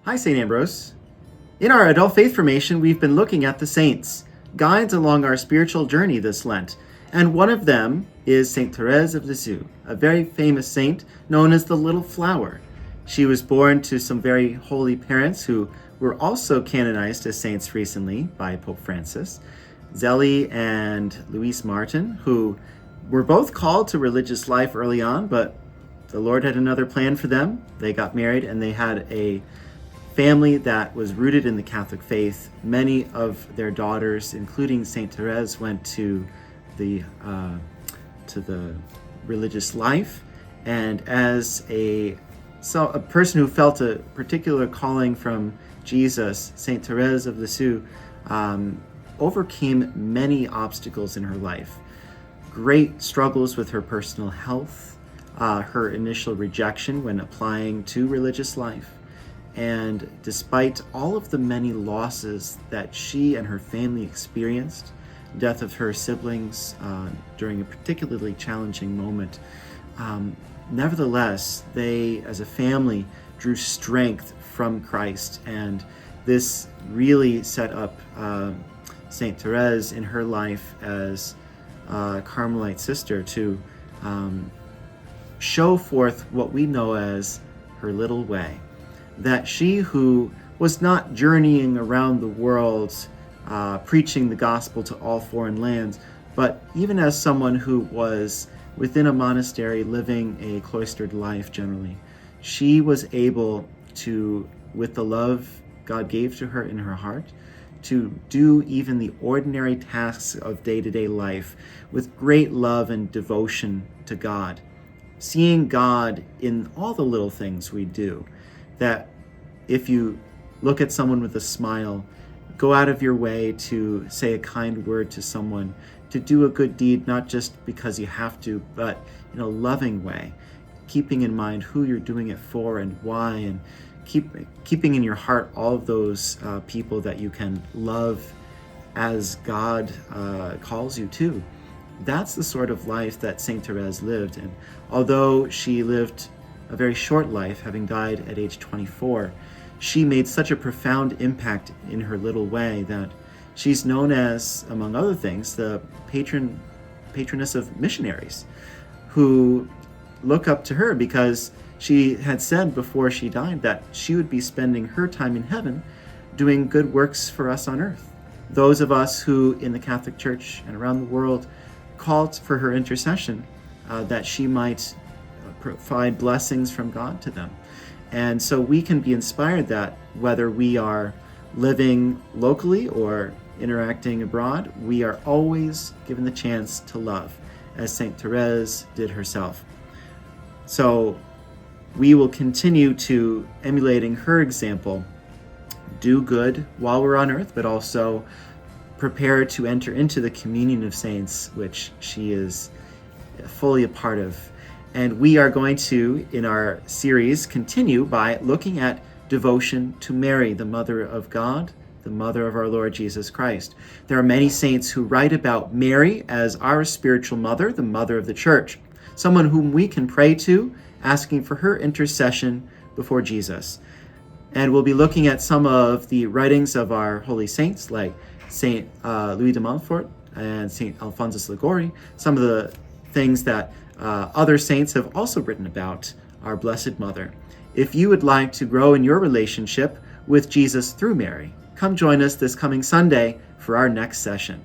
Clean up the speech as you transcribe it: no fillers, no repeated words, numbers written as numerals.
Hi, St. Ambrose. In our adult faith formation, we've been looking at the saints, guides along our spiritual journey this Lent, and one of them is St. Therese of Lisieux, a very famous saint known as the Little Flower. She was born to some very holy parents who were also canonized as saints recently by Pope Francis, Zélie and Louise Martin, who were both called to religious life early on, but the Lord had another plan for them. They got married and they had a family that was rooted in the Catholic faith. Many of their daughters, including Saint Therese, went to the religious life, and as a person who felt a particular calling from Jesus, Saint Therese of Lisieux overcame many obstacles in her life. Great struggles with her personal health, her initial rejection when applying to religious life, and despite all of the many losses that she and her family experienced, death of her siblings during a particularly challenging moment, nevertheless, they as a family drew strength from Christ, and this really set up Saint Therese in her life as a Carmelite sister to show forth what we know as her little way. That she who was not journeying around the world preaching the gospel to all foreign lands, but even as someone who was within a monastery living a cloistered life generally, she was able to, with the love God gave to her in her heart, to do even the ordinary tasks of day-to-day life with great love and devotion to God, seeing God in all the little things we do. That if you look at someone with a smile, go out of your way to say a kind word to someone, to do a good deed, not just because you have to, but in a loving way, keeping in mind who you're doing it for and why, and keeping in your heart all of those people that you can love as God calls you to. That's the sort of life that Saint Therese lived. And although she lived a very short life, having died at age 24, she made such a profound impact in her little way that she's known as, among other things, the patroness of missionaries who look up to her, because she had said before she died that she would be spending her time in heaven doing good works for us on earth. Those of us who in the Catholic Church and around the world called for her intercession, that she might provide blessings from God to them. And so we can be inspired that whether we are living locally or interacting abroad, we are always given the chance to love, as Saint Therese did herself. So we will continue to emulating her example, do good while we're on earth, but also prepare to enter into the communion of saints, which she is fully a part of. And we are going to, in our series, continue by looking at devotion to Mary, the Mother of God, the Mother of our Lord Jesus Christ. There are many saints who write about Mary as our spiritual mother, the Mother of the Church, someone whom we can pray to, asking for her intercession before Jesus. And we'll be looking at some of the writings of our holy saints, like Saint Louis de Montfort and Saint Alphonsus Liguori, some of the things that other saints have also written about our Blessed Mother. If you would like to grow in your relationship with Jesus through Mary, come join us this coming Sunday for our next session.